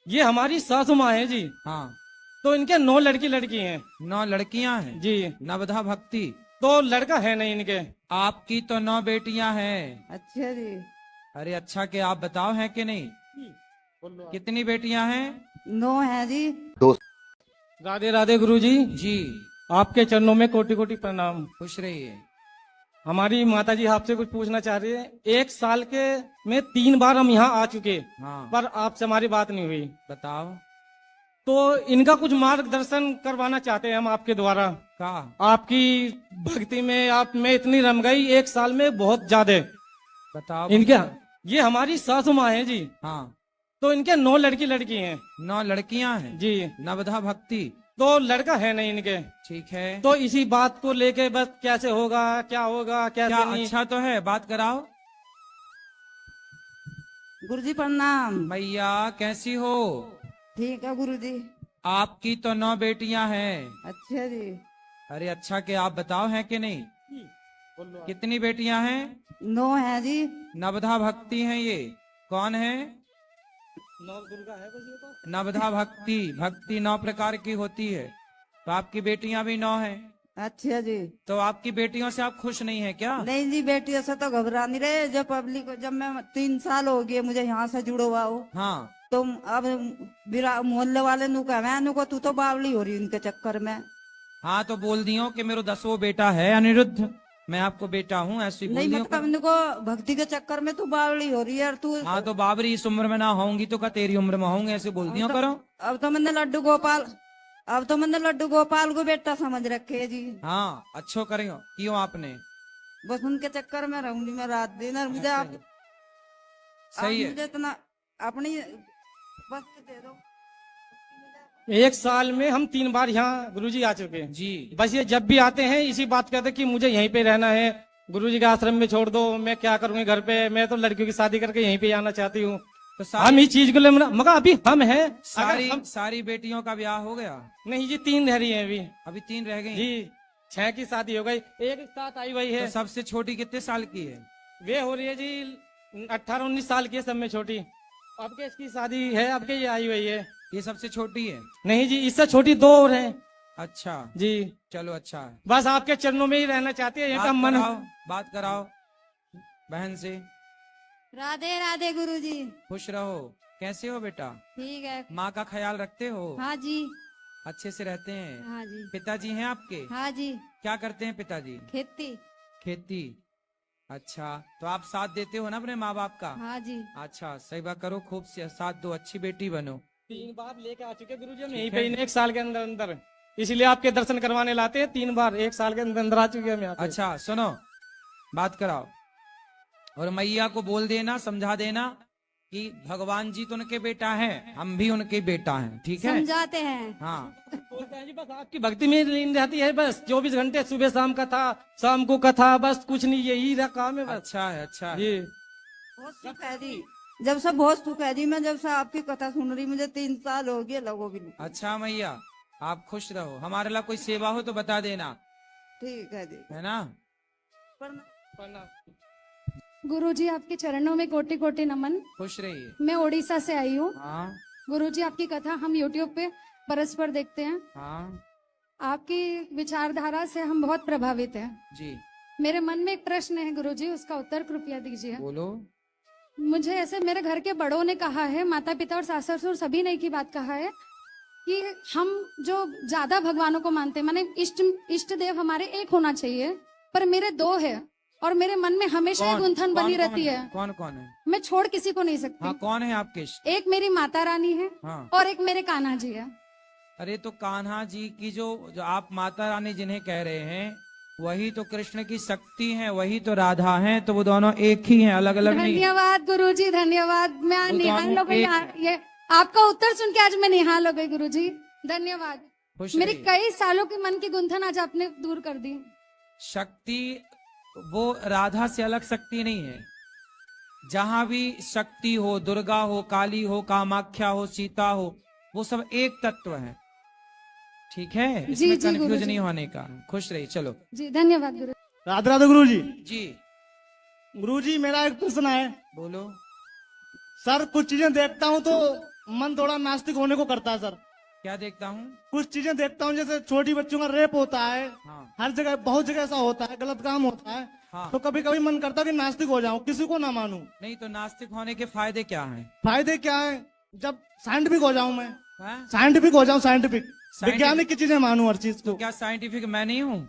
ये हमारी सासू माँ है जी। हाँ। तो इनके 9 लड़की लड़की हैं 9 लड़कियां हैं जी। नवधा भक्ति। तो लड़का है नहीं इनके। आपकी तो 9 बेटियां हैं। अच्छा जी। अरे अच्छा के आप बताओ हैं कि नहीं, कितनी बेटियां हैं? 9 है जी। राधे राधे गुरुजी। जी आपके चरणों में कोटि कोटि प्रणाम। खुश रहिए। हमारी माता जी आपसे कुछ पूछना चाह रही है। 1 साल के में 3 बार हम यहाँ आ चुके, हाँ पर आपसे हमारी बात नहीं हुई। बताओ। तो इनका कुछ मार्गदर्शन करवाना चाहते हैं हम आपके द्वारा। का आपकी भक्ति में आप में इतनी रम गई 1 साल में, बहुत ज्यादा। बताओ। इनके ये हमारी सासू माँ है जी। हाँ। तो इनके 9 लड़की लड़की हैं 9 लड़कियां हैं जी। नवधा भक्ति। तो लड़का है नहीं इनके। ठीक है। तो इसी बात को लेके बस कैसे होगा, क्या होगा, कैसे क्या नहीं। अच्छा तो है, बात कराओ। गुरुजी प्रणाम। मैया कैसी हो? ठीक है गुरुजी। आपकी तो 9 बेटियां हैं। अच्छा जी। अरे अच्छा के आप बताओ हैं कि नहीं, कितनी बेटियां हैं? 9 है जी। नवधा भक्ति हैं ये। कौन है? नौ दुर्गा है बस ये तो। नवधा भक्ति। भक्ति 9 प्रकार की होती है, तो आपकी बेटियां भी 9 हैं। अच्छा जी। तो आपकी बेटियों से आप खुश नहीं है क्या? नहीं जी, बेटियों से तो घबरा नहीं रहे। जब पब्लिक को, जब मैं 3 साल हो गए मुझे यहाँ से जुड़ो हुआ हो, हाँ। तो अब मोहल्ले वाले नु कहे नु को तू तो बावली हो रही उनके चक्कर में। हाँ तो बोल दियो कि मेरा 10वां बेटा है अनिरुद्ध, मैं आपको बेटा हूँ, ऐसे ही बोल नहीं दियो। मतलब इनको भक्ति के चक्कर में तू बावली हो रही है और तू। हाँ तो बाबरी इस उम्र में ना होंगी तो का तेरी उम्र में होंगे, ऐसे बोल दियो करो। अब तो मैंने लड्डू गोपाल को बेटा समझ रखे है जी। हाँ अच्छो करियो क्यों आपने। बस उनके चक्कर में रहूंगी मैं रात दिन। और मुझे आप सही है। मुझे इतना अपनी बस दे दो। 1 साल में हम 3 बार यहाँ गुरुजी आ चुके हैं जी। बस ये जब भी आते हैं इसी बात कहते हैं कि मुझे यहीं पे रहना है, गुरुजी के आश्रम में छोड़ दो, मैं क्या करूंगी घर पे, मैं तो लड़कियों की शादी करके यहीं पे आना चाहती हूँ। तो हम इस चीज को ले मगर अभी हम हैं सारी बेटियों का ब्याह हो गया? नहीं जी, 3 रह रही है अभी। अभी 3 रह गई जी 6 की शादी हो गई, एक साथ आई हुई है। तो सबसे छोटी कितने साल की है? वे हो रही है जी 18-19 साल की है, सब में छोटी। अब के इसकी शादी है, अब के ये आई हुई है। ये सबसे छोटी है? नहीं जी, इससे छोटी 2 और हैं। अच्छा जी चलो अच्छा है। बस आपके चरणों में ही रहना चाहती है, इनका मन। बात कराओ बहन से। राधे राधे गुरुजी। खुश रहो। कैसे हो बेटा? ठीक है। माँ का ख्याल रखते हो? हाँ जी। अच्छे से रहते हैं? हाँ जी। पिताजी हैं आपके? हाँ जी। क्या करते हैं पिताजी? खेती। खेती। अच्छा तो आप साथ देते हो ना अपने माँ बाप का? हाँ जी। अच्छा सेवा करो, खूब से साथ दो, अच्छी बेटी बनो। 3 बार लेके आ चुके गुरुजी हम यहीं पे, 1 साल के अंदर अंदर, इसलिए आपके दर्शन करवाने लाते हैं। 3 बार 1 साल के अंदर अंदर आ चुके हम यहाँ पे। अच्छा सुनो, बात कराओ और मैया को बोल देना, समझा देना कि भगवान जी तो उनके बेटा हैं, हम भी उनके बेटा हैं, ठीक है? समझाते हैं। हाँ बोलते हैं जी बस आपकी भक्ति में लीन रहती है, बस 24 घंटे, सुबह शाम कथा, शाम को कथा, बस कुछ नहीं, यही रहा काम है बस। अच्छा है अच्छा है। जी बहुत सुख है जी, जब से बहुत सुख है जी। मैं जब से आपकी कथा सुन रही, मुझे 3 साल हो गए, लगो भी नहीं। अच्छा मैया आप खुश रहो, हमारे लिए कोई सेवा हो तो बता देना, ठीक है जी। है ना? गुरुजी आपके चरणों में कोटि कोटि नमन। खुश रहिए। मैं उड़ीसा से आई हूँ। हाँ गुरुजी आपकी कथा हम यूट्यूब पे परस्पर देखते हैं। हाँ आपकी विचारधारा से हम बहुत प्रभावित हैं। जी मेरे मन में एक प्रश्न है गुरुजी, उसका उत्तर कृपया दीजिए। बोलो। मुझे ऐसे मेरे घर के बड़ों ने कहा है, माता पिता और सास ससुर सभी ने एक ही बात कहा है कि हम जो ज्यादा भगवानों को मानते हैं, माने इष्ट देव हमारे एक होना चाहिए, पर मेरे 2 है और मेरे मन में हमेशा एक गुंथन बनी रहती है। कौन कौन है? मैं छोड़ किसी को नहीं सकती। हाँ कौन है आपके इष्ट? एक मेरी माता रानी है हाँ। और एक मेरे कान्हा जी है। अरे तो कान्हा जी की जो आप माता रानी जिन्हें कह रहे हैं, वही तो कृष्ण की शक्ति हैं, वही तो राधा हैं, तो वो दोनों एक ही हैं, अलग अलग नहीं। धन्यवाद गुरुजी, धन्यवाद। मैं निहाल हो गई, ये आपका उत्तर सुन के आज मैं निहाल हो गई गुरुजी, धन्यवाद। मेरी कई सालों की मन की गुंथन आज आपने दूर कर दी। शक्ति वो राधा से अलग शक्ति नहीं है। जहां भी शक्ति हो, दुर्गा हो, काली हो, कामाख्या हो, सीता हो, वो सब एक तत्व है, ठीक है? इसमें कंफ्यूज नहीं होने का। खुश रहिए। चलो जी, धन्यवाद गुरु। राधे राधे गुरु जी। जी गुरु जी मेरा एक प्रश्न है। बोलो। सर कुछ चीजें देखता हूँ तो मन थोड़ा नास्तिक होने को करता है सर। क्या देखता हूँ? कुछ चीजें देखता हूँ, जैसे छोटी बच्चों का रेप होता है, हाँ हर जगह बहुत जगह ऐसा होता है, गलत काम होता है। हाँ। तो कभी कभी मन करता है कि नास्तिक हो जाऊं, किसी को ना मानूं। नहीं तो नास्तिक होने के फायदे क्या हैं? फायदे क्या है? जब साइंटिफिक हो जाऊं मैं, हैं? साइंटिफिक हो जाऊं, साइंटिफिक Scientific- वैज्ञानिक की चीजें मानूं हर चीज को। क्या साइंटिफिक मैं नहीं हूँ?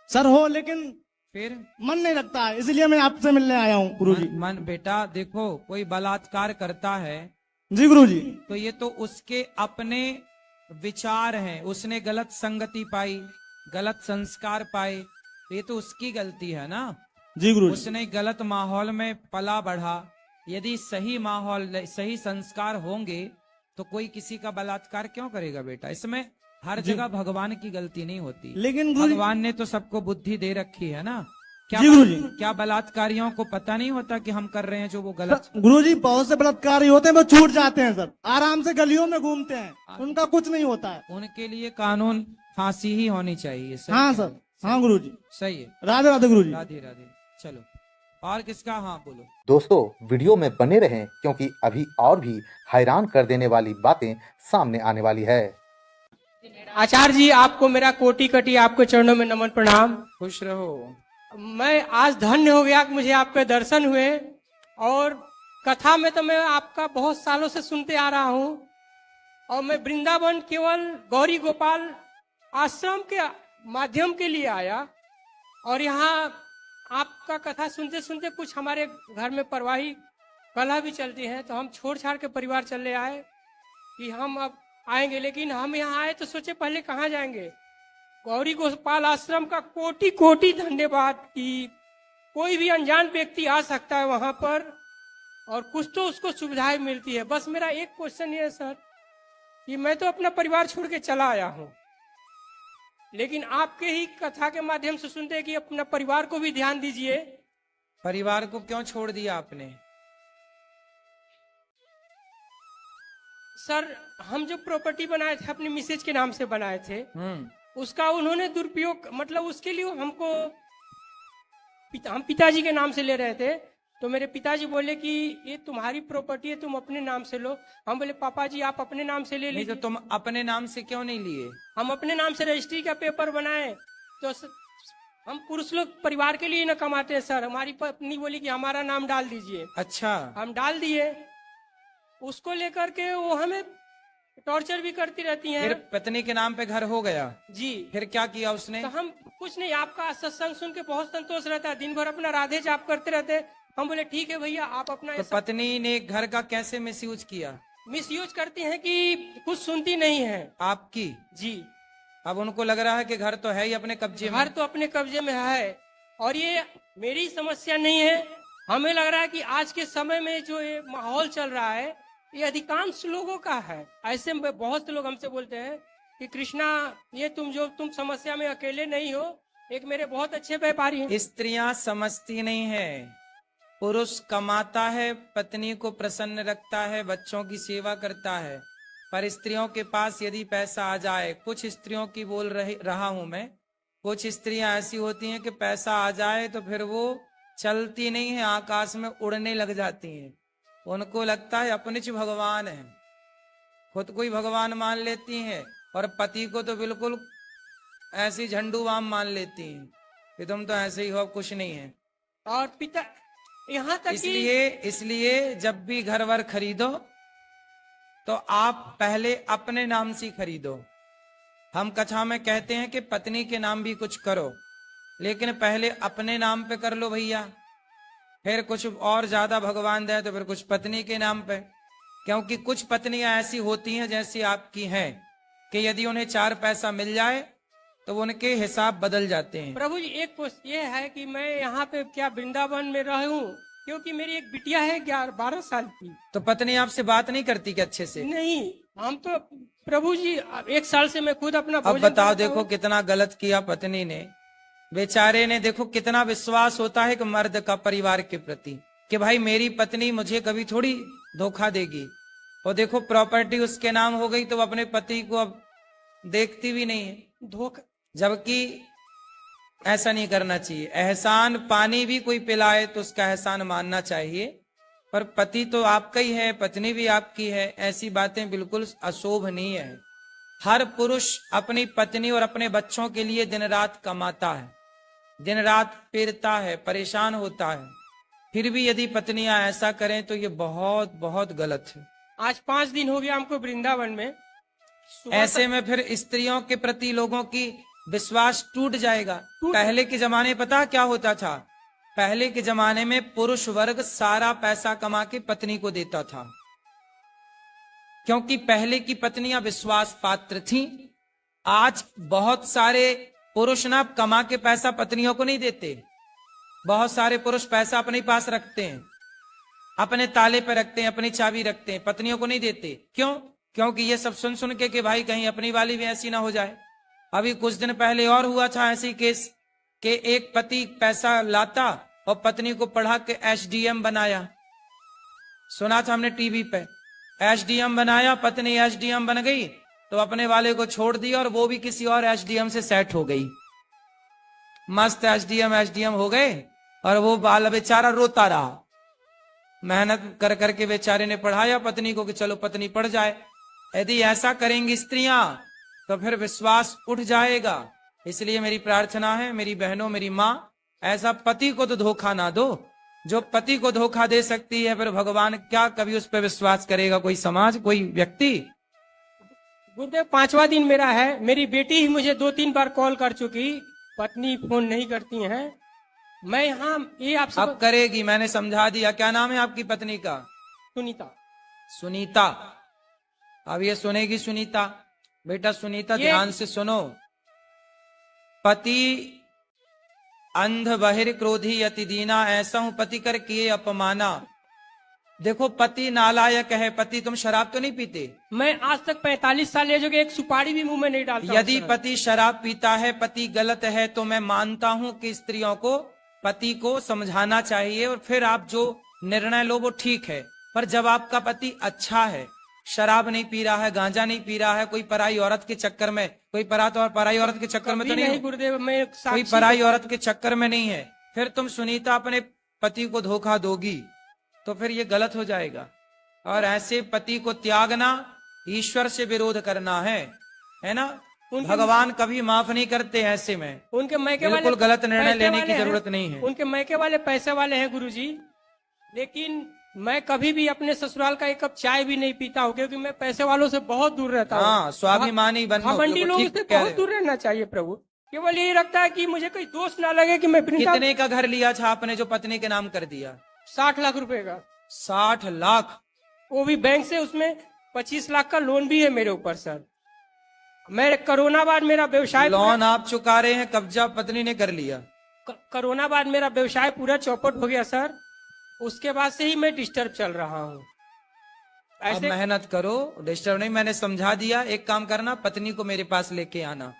सर हो, लेकिन फिर मन नहीं लगता है, इसलिए मैं आपसे मिलने आया हूँ गुरुजी। मन बेटा देखो, कोई बलात्कार करता है जी गुरुजी। तो ये तो उसके अपने विचार हैं, उसने गलत संगति पाई, गलत संस्कार पाए, तो ये तो उसकी गलती है ना। जी गुरुजी। उसने गलत माहौल में पला बढ़ा। यदि सही माहौल, सही संस्कार होंगे तो कोई किसी का बलात्कार क्यों करेगा बेटा? इसमें हर जगह भगवान की गलती नहीं होती। लेकिन गुरुजी, भगवान ने तो सबको बुद्धि दे रखी है ना। क्या जी गुरुजी। क्या बलात्कारियों को पता नहीं होता कि हम कर रहे हैं जो वो गलत? गुरुजी बहुत से बलात्कारी होते हैं, वो छूट जाते हैं सर, आराम से गलियों में घूमते हैं, उनका कुछ नहीं होता है। उनके लिए कानून फांसी ही होनी चाहिए। सही हाँ है। सर, हाँ गुरुजी। सही है। राधे राधे गुरुजी। राधे राधे। चलो और किसका? हाँ बोलो। दोस्तों वीडियो में बने रहें क्योंकि अभी और भी हैरान कर देने वाली बातें सामने आने वाली है। आचार्य जी, आपको मेरा कोटि कटी आपके चरणों में नमन प्रणाम। खुश रहो। मैं आज धन्य हो गया कि मुझे आपके दर्शन हुए, और कथा में तो मैं आपका बहुत सालों से सुनते आ रहा हूँ, और मैं वृंदावन केवल गौरी गोपाल आश्रम के माध्यम के लिए आया, और यहाँ आपका कथा सुनते सुनते कुछ हमारे घर में परवाही कलह भी चलती है, तो हम छोड़ छाड़ के परिवार चले आए कि हम अब आएंगे। लेकिन हम यहाँ आए तो सोचे पहले कहाँ जाएंगे। गौरी गोपाल आश्रम का कोटि कोटि धन्यवाद कि कोई भी अनजान व्यक्ति आ सकता है वहां पर, और कुछ तो उसको सुविधाएं मिलती है। बस मेरा एक क्वेश्चन ये है सर कि मैं तो अपना परिवार छोड़ के चला आया हूँ, लेकिन आपके ही कथा के माध्यम से सुनते हैं कि अपना परिवार को भी ध्यान दीजिए। परिवार को क्यों छोड़ दिया आपने? सर हम जो प्रॉपर्टी बनाए थे अपनी मिसेज के नाम से बनाए थे, उसका उन्होंने दुरुपयोग, मतलब उसके लिए हमको हम पिताजी के नाम से ले रहे थे, तो मेरे पिताजी बोले कि ये तुम्हारी प्रॉपर्टी है, तुम अपने नाम से लो। हम बोले पापा जी आप अपने नाम से ले नहीं तो लीजिए। तुम अपने नाम से क्यों नहीं लिए? हम अपने नाम से रजिस्ट्री का पेपर बनाए, तो हम पुरुष लोग परिवार के लिए न कमाते हैं सर। हमारी पत्नी बोली कि हमारा नाम डाल दीजिए। अच्छा। हम डाल दिए, उसको लेकर के वो हमें टॉर्चर भी करती रहती हैं। फिर पत्नी के नाम पे घर हो गया जी। फिर क्या किया उसने? तो हम कुछ नहीं, आपका सत्संग सुन के बहुत संतोष रहता है, दिन भर अपना राधे जाप करते रहते। हम बोले ठीक है भैया आप अपना तो पत्नी ने घर का कैसे मिसयूज किया? मिसयूज करती हैं कि कुछ सुनती नहीं है आपकी? जी। अब उनको लग रहा है कि घर तो है ही अपने कब्जे में। घर तो अपने कब्जे में है, और ये मेरी समस्या नहीं है। हमें लग रहा है कि आज के समय में जो ये माहौल चल रहा है ये अधिकांश लोगों का है। ऐसे में बहुत से लोग हमसे बोलते हैं कि कृष्णा ये तुम समस्या में अकेले नहीं हो। एक मेरे बहुत अच्छे व्यापारी हैं। स्त्रियां समझती नहीं है। पुरुष कमाता है, पत्नी को प्रसन्न रखता है, बच्चों की सेवा करता है, पर स्त्रियों के पास यदि पैसा आ जाए, कुछ स्त्रियों की बोल रहा हूं मैं, कुछ स्त्रियां ऐसी होती हैं कि पैसा आ जाए तो फिर वो चलती नहीं है, आकाश में उड़ने लग जाती हैं। उनको लगता है अपने च भगवान है, खुद को ही भगवान मान लेती हैं, और पति को तो बिल्कुल ऐसी झंडू बाम मान लेती हैं कि तुम तो ऐसे ही हो, कुछ नहीं है। और पिता यहाँ तक इसलिए जब भी घर वर खरीदो तो आप पहले अपने नाम से खरीदो। हम कथा में कहते हैं कि पत्नी के नाम भी कुछ करो, लेकिन पहले अपने नाम पे कर लो भैया, फिर कुछ और ज्यादा भगवान दे तो फिर कुछ पत्नी के नाम पे। क्योंकि कुछ पत्नियां ऐसी होती हैं जैसी आपकी हैं कि यदि उन्हें 4 पैसा मिल जाए तो उनके हिसाब बदल जाते हैं। प्रभु जी एक क्वेश्चन ये है कि मैं यहाँ पे क्या वृंदावन में रहूं, क्योंकि मेरी एक बिटिया है 12 साल की। तो पत्नी आपसे बात नहीं करती क्या अच्छे से? नहीं, हम तो प्रभु जी 1 साल से मैं खुद अपना अब बताओ, देखो कितना गलत किया पत्नी ने, बेचारे ने। देखो कितना विश्वास होता है कि मर्द का परिवार के प्रति कि भाई मेरी पत्नी मुझे कभी थोड़ी धोखा देगी। और देखो प्रॉपर्टी उसके नाम हो गई तो अपने पति को अब देखती भी नहीं है धोखा, जबकि ऐसा नहीं करना चाहिए। एहसान पानी भी कोई पिलाए तो उसका एहसान मानना चाहिए, पर पति तो आपका ही है, पत्नी भी आपकी है, ऐसी बातें बिल्कुल अशोभनीय है। हर पुरुष अपनी पत्नी और अपने बच्चों के लिए दिन रात कमाता है, दिन रात पीड़ता है, परेशान होता है, फिर भी यदि पत्नियां ऐसा करें तो ये बहुत बहुत गलत है। आज 5 दिन हो गया हमको वृंदावन में। सुबह ऐसे में फिर स्त्रियों के प्रति लोगों की विश्वास टूट जाएगा। पहले के जमाने पता क्या होता था? पहले के जमाने में पुरुष वर्ग सारा पैसा कमा के पत्नी को देता था, क्योंकि पहले की पत्नियां विश्वास पात्र थीं। आज बहुत सारे पुरुष ना कमा के पैसा पत्नियों को नहीं देते। बहुत सारे पुरुष पैसा अपने पास रखते हैं, अपने ताले पे रखते हैं, अपनी चाबी रखते हैं, पत्नियों को नहीं देते। क्यों? क्योंकि ये सब सुन सुन के कि भाई कहीं अपनी वाली भी ऐसी ना हो जाए। अभी कुछ दिन पहले और हुआ था ऐसी केस कि एक पति पैसा लाता और पत्नी को पढ़ा के एसडीएम बनाया। सुना था हमने टीवी पे, एसडीएम बनाया, पत्नी एसडीएम बन गई तो अपने वाले को छोड़ दिया और वो भी किसी और एसडीएम से सेट हो गई। मस्त एसडीएम हो गए और वो बाल बेचारा रोता रहा। मेहनत कर करके बेचारे ने पढ़ाया पत्नी को कि चलो पत्नी पढ़ जाए। यदि ऐसा करेंगी स्त्रियां तो फिर विश्वास उठ जाएगा। इसलिए मेरी प्रार्थना है, मेरी बहनों, मेरी माँ, ऐसा पति को तो धोखा ना दो। जो पति को धोखा दे सकती है फिर भगवान क्या कभी उस पर विश्वास करेगा कोई समाज, कोई व्यक्ति? गुरुदेव 5वां दिन मेरा है। मेरी बेटी ही मुझे 2-3 बार कॉल कर चुकी, पत्नी फोन नहीं करती हैं। मैं यहाँ ये आपसे अब करेगी, मैंने समझा दिया। क्या नाम है आपकी पत्नी का? सुनीता। सुनीता। अब ये सुनेगी सुनीता। बेटा सुनीता ध्यान से सुनो। पति अंध बहिर क्रोधी अति दीना, ऐसा हूं पति कर किए अपमाना। देखो पति नालायक है। पति, तुम शराब तो नहीं पीते? मैं आज तक 45 साल एज हो गए, एक सुपारी भी मुंह में नहीं डालता। यदि पति शराब पीता है, पति गलत है, तो मैं मानता हूं कि स्त्रियों को पति को समझाना चाहिए और फिर आप जो निर्णय लो वो ठीक है। पर जब आपका पति अच्छा है, शराब नहीं पी रहा है, गांजा नहीं पी रहा है, कोई पराई औरत के चक्कर में, कोई पराई औरत के चक्कर में तो नहीं गुरुदेव, मैं कोई पराई औरत के चक्कर में नहीं है, फिर तुम सुनीता अपने पति को धोखा दोगी तो फिर ये गलत हो जाएगा। और ऐसे पति को त्यागना ईश्वर से विरोध करना है ना? भगवान कभी माफ नहीं करते ऐसे में। उनके मैके वाले बिल्कुल गलत निर्णय लेने की जरूरत नहीं है। उनके मैके वाले पैसे वाले हैं गुरुजी, लेकिन मैं कभी भी अपने ससुराल का एक कप चाय भी नहीं पीता हूँ, क्योंकि मैं पैसे वालों से बहुत दूर रहता हूँ। हाँ, स्वाभिमानी बनना, घमंडी लोगों से बहुत दूर रहना चाहिए प्रभु। केवल यही रखता है कि मुझे कोई दोष ना लगे कि मैं कितने का घर लिया था आपने जो पत्नी के नाम कर दिया? 60 लाख रुपए का। 60 लाख? वो भी बैंक से, उसमें 25 लाख का लोन भी है मेरे ऊपर सर। मैं कोरोना बाद मेरा व्यवसाय, लोन आप चुका रहे हैं, कब्जा पत्नी ने कर लिया। कोरोना बाद मेरा व्यवसाय पूरा चौपट हो गया सर। उसके बाद से ही मैं डिस्टर्ब चल रहा हूँ। अब मेहनत करो, डिस्टर्ब नहीं, मैंने समझा दिया। एक काम करना, पत्नी को मेरे पास लेके आना।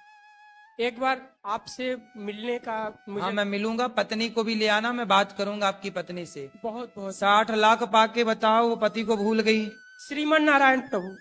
एक बार आपसे मिलने का मुझे... हाँ, मैं मिलूंगा। पत्नी को भी ले आना, मैं बात करूंगा आपकी पत्नी से। बहुत बहुत 60 लाख पाके बताओ वो पति को भूल गई। श्रीमन नारायण प्रभु।